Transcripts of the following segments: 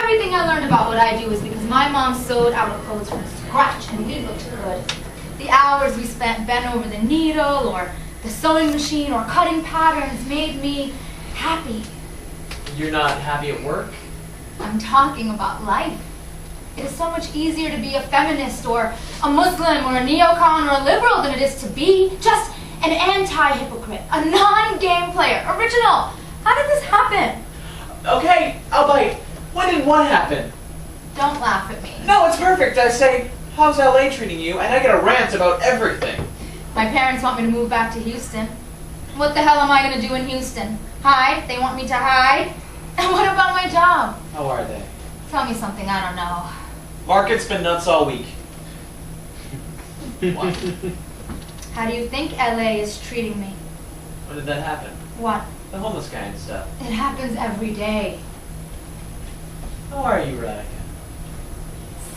Everything I learned about what I do is because my mom sewed our clothes from scratch and we looked good. The hours we spent bent over the needle or the sewing machine or cutting patterns made me happy. You're not happy at work? I'm talking about life. It is so much easier to be a feminist or a Muslim or a neocon or a liberal than it is to be just an anti-hypocrite, a non-game player, original. How did this happen? Okay, I'll bite. When did what happen? Don't laugh at me. No, it's perfect. I say, how's LA treating you? And I get a rant about everything. My parents want me to move back to Houston. What the hell am I going to do in Houston? Hide? They want me to hide? And what about my job? How are they? Tell me something I don't know. Market's been nuts all week. What? How do you think LA is treating me? When did that happen? What? The homeless guy and stuff. It happens every day. How are you, Radica?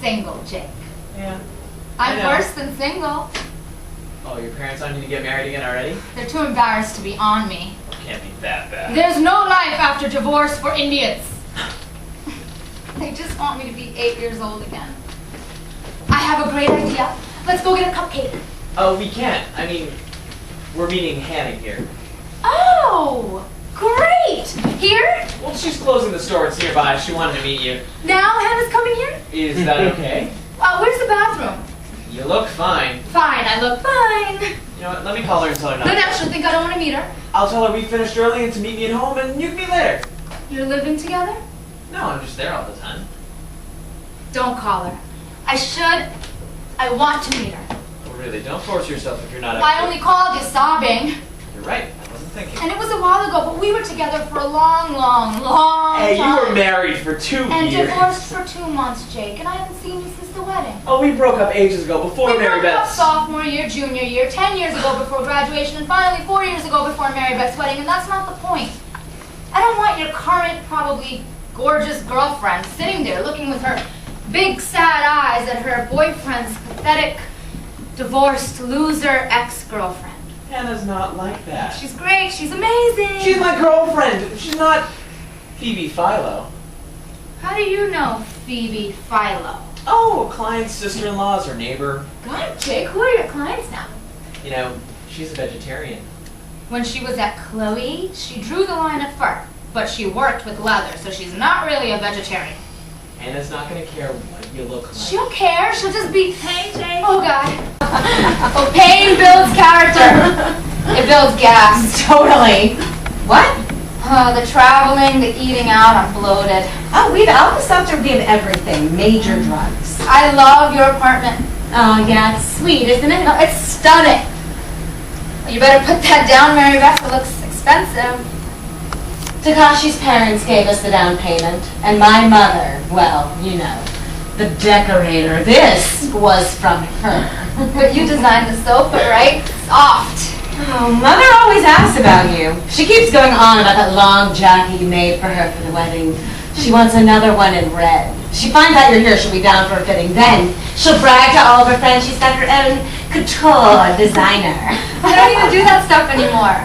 Single, Jake. Yeah. I'm I know. worse than single. Oh, your parents want you to get married again already? They're too embarrassed to be on me. Can't be that bad. There's no life after divorce for Indians. They just want me to be 8 years old again. I have a great idea. Let's go get a cupcake. Oh, we can't. I mean, we're meeting Hannah here. Oh, great! Here? Well, she's closing the store. It's nearby. She wanted to meet you. Now Hannah's coming here? Is that okay? Where's the bathroom? You look fine. Fine, I look fine. You know what? Let me call her and tell her not. No, now she'll think I don't want to meet her. I'll tell her we finished early and to meet me at home, and you can meet later. You're living together? No, I'm just there all the time. Don't call her. I want to meet her. Oh, really? Don't force yourself if you're not. I only called you sobbing. You're right. I wasn't thinking. And it was a while ago, but we were together for a long, long, long Hey, time. you were married for 2 And years. divorced for 2 months, Jake, and I haven't seen you since the wedding. Oh, we broke up ages ago, before We Mary broke up Beth's. sophomore year, junior year, 10 years ago before graduation, and finally 4 years ago before Mary Beth's wedding, and that's not the point. I don't want your current, probably gorgeous girlfriend sitting there looking with her big sad eyes at her boyfriend's pathetic, divorced, loser ex-girlfriend. Hannah's not like that. She's great, she's amazing. She's my girlfriend. She's not Phoebe Philo. How do you know Phoebe Philo? Oh, a client's sister-in-law's her neighbor. God, Jake, who are your clients now? You know, she's a vegetarian. When she was at Chloe, she drew the line at fur, but she worked with leather, so she's not really a vegetarian. Hannah's not gonna care what you look like. She'll care, she'll just be, hey, Jake. Oh, God. Well, pain builds character. It builds gas. Totally. What? The traveling, the eating out, I'm bloated. Oh, we've Alka-Seltzer, we have everything. Major drugs. I love your apartment. Oh, yeah, it's sweet, isn't it? No, it's stunning. You better put that down, Mary Beth. It looks expensive. Takashi's parents gave us the down payment, and my mother, well, you know, the decorator. This was from her. But you designed the sofa, right? Soft. Oh, Mother always asks about you. She keeps going on about that long jacket you made for her for the wedding. She wants another one in red. She finds out you're here, she'll be down for a fitting. Then she'll brag to all of her friends she's got her own couture designer. I don't even do that stuff anymore.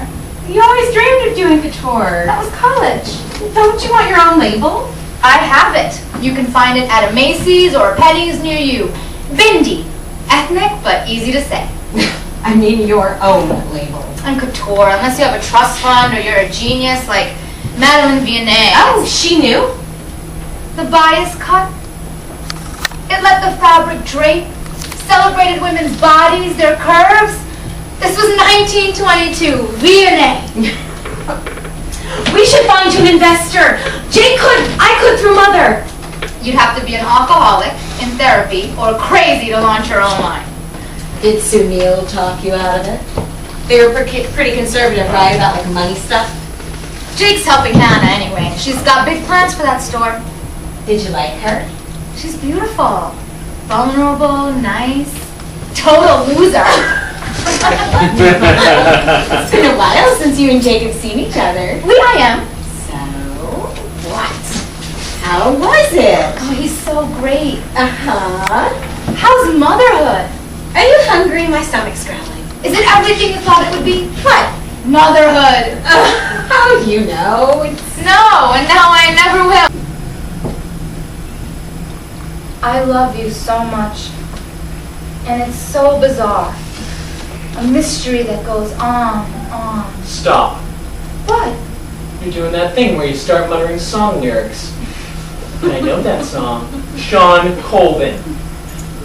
You always dreamed of doing couture. That was college. Don't you want your own label? I have it. You can find it at a Macy's or a Penny's near you. Bindi. Ethnic, but easy to say. I mean your own label. And couture, unless you have a trust fund or you're a genius like Madeline Vianney. Oh, she knew? The bias cut. It let the fabric drape, celebrated women's bodies, their curves. This was 1922, Vianney. We should find you an investor. Jake could, I could through Mother. You'd have to be an alcoholic, in therapy, or crazy to launch your own line. Did Sunil talk you out of it? They were pretty conservative, right, about like money stuff? Jake's helping Hannah anyway. She's got big plans for that store. Did you like her? She's beautiful, vulnerable, nice, total loser. It's been a while since you and Jake have seen each other. I am. So, what? How was it? Oh, he's so great. Uh-huh. How's motherhood? Are you hungry? My stomach's growling. Is it everything you thought it would be? What? Motherhood. How do you know? It's... No, and now I never will. I love you so much. And it's so bizarre. A mystery that goes on and on. Stop. What? You're doing that thing where you start muttering song lyrics. And I know that song. Sean Colvin.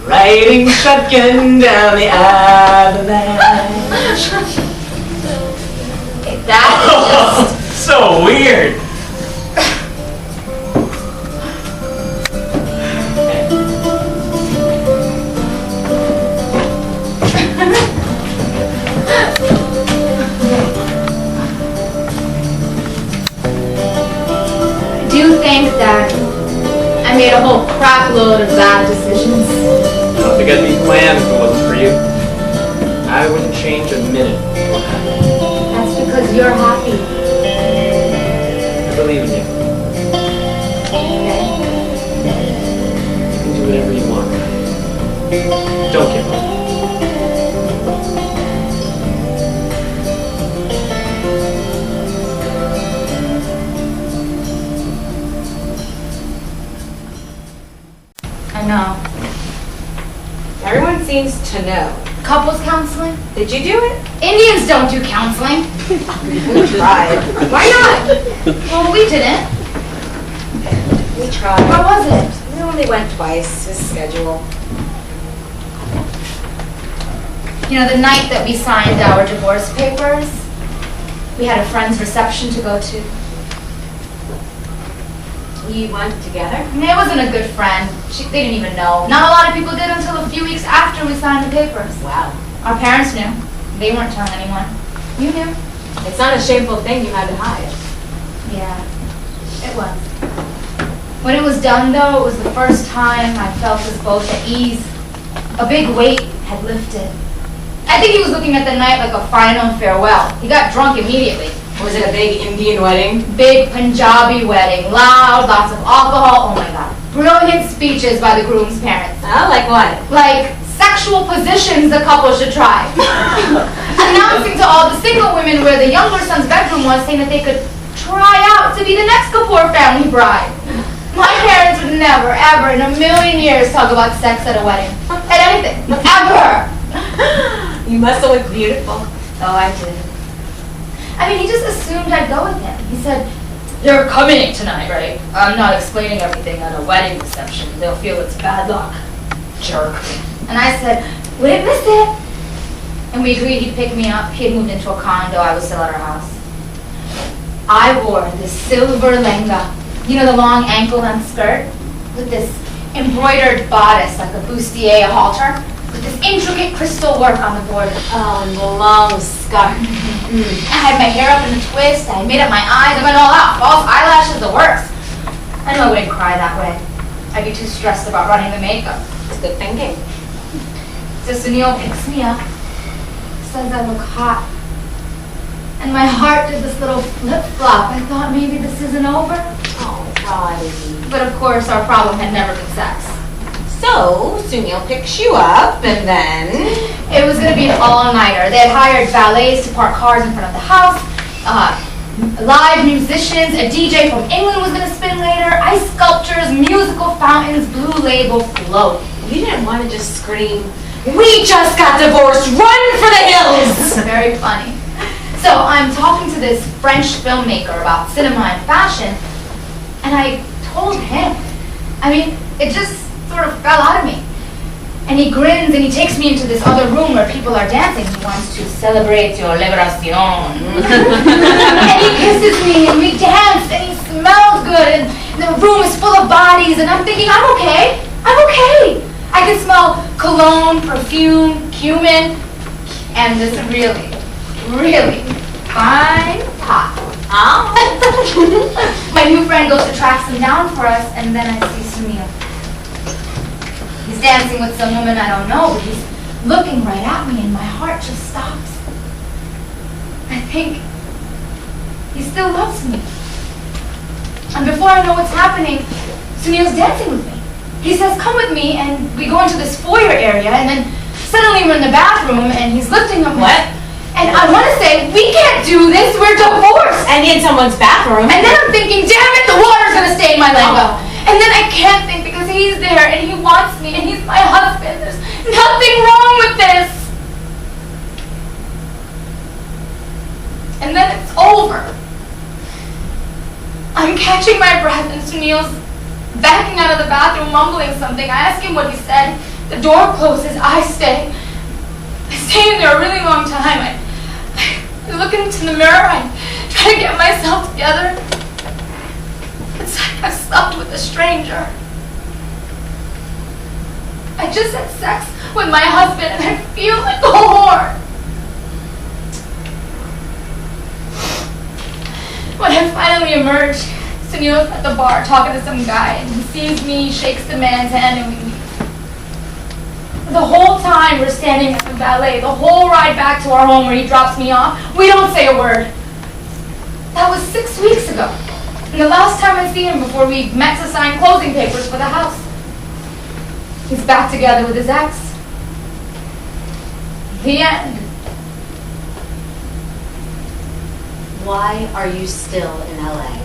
Riding shotgun down the avalanche. That is just... So weird. Do you think that I made a whole crap load of bad decisions? I don't think I'd be planned if it wasn't for you. I wouldn't change a minute. That's because you're happy. I believe in you. Okay? You can do whatever you want. Don't give up. I know. Everyone seems to know. Couples counseling? Did you do it? Indians don't do counseling. We tried. Why not? Well, we didn't. We tried. Where was it? We only went twice. His schedule. You know, the night that we signed our divorce papers, we had a friend's reception to go to. You went together? It wasn't a good friend. They didn't even know. Not a lot of people did until a few weeks after we signed the papers. Wow. Our parents knew. They weren't telling anyone. You knew. It's not a shameful thing you had to hide. Yeah, it was. When it was done, though, it was the first time I felt us both at ease. A big weight had lifted. I think he was looking at the night like a final farewell. He got drunk immediately. Was it a big Indian wedding? Big Punjabi wedding. Loud, lots of alcohol. Oh my God. Brilliant speeches by the groom's parents. Oh, like what? Like sexual positions the couple should try. Announcing to all the single women where the younger son's bedroom was, saying that they could try out to be the next Kapoor family bride. My parents would never, ever in a million years talk about sex at a wedding. At anything. Ever. You must have looked beautiful. Oh, I did. I mean, he just assumed I'd go with him. He said, "You're coming tonight, right? I'm not explaining everything at a wedding reception. They'll feel it's bad luck." Jerk. And I said, "Wouldn't miss it." And we agreed he'd pick me up. He had moved into a condo. I was still at our house. I wore this silver lehenga. You know, the long ankle-length skirt? With this embroidered bodice, like a bustier, a halter. With this intricate crystal work on the border. Oh, and the long scarf. I had my hair up in a twist, I made up my eyes, I went all out, false eyelashes, the works. I knew I wouldn't cry that way. I'd be too stressed about running the makeup. It's good thinking. So Sunil picks me up, says I look hot. And my heart did this little flip-flop. I thought maybe this isn't over. Oh, Roddy. But of course, our problem had never been sex. So, Sunil picks you up, and then... It was going to be an all-nighter. They had hired valets to park cars in front of the house. Live musicians, a DJ from England was going to spin later. Ice sculptures, musical fountains, Blue Label float. You didn't want to just scream, "We just got divorced, run for the hills!" Very funny. So I'm talking to this French filmmaker about cinema and fashion, and I told him. I mean, it just sort of fell out of me. And he grins and he takes me into this other room where people are dancing. He wants to celebrate your liberación. And he kisses me and we dance and he smells good and the room is full of bodies and I'm thinking, I'm okay. I'm okay. I can smell cologne, perfume, cumin, and this really, really fine pot. My new friend goes to track some down for us and then I see Sunil. He's dancing with some woman I don't know, but he's looking right at me and my heart just stops. I think he still loves me. And before I know what's happening, Sunil's dancing with me. He says, "Come with me," and we go into this foyer area, and then suddenly we're in the bathroom and he's lifting up What? And I want to say, we can't do this, we're divorced. And in someone's bathroom. And then I'm thinking, damn it, the water's going to stain my leg up. And then I can't think because because he's there and he wants me and he's my husband. There's nothing wrong with this. And then it's over. I'm catching my breath and Sunil's backing out of the bathroom, mumbling something. I ask him what he said. The door closes. I stay in there a really long time. I look into the mirror. I try to get myself together. It's like I've slept with a stranger. I just had sex with my husband and I feel like a whore. When I finally emerge, Sunil's at the bar talking to some guy and he sees me, shakes the man's hand, and we leave. The whole time we're standing at the valet, the whole ride back to our home where he drops me off, we don't say a word. That was 6 weeks ago. And the last time I see him before we met to sign closing papers for the house. He's back together with his ex. The end. Why are you still in LA?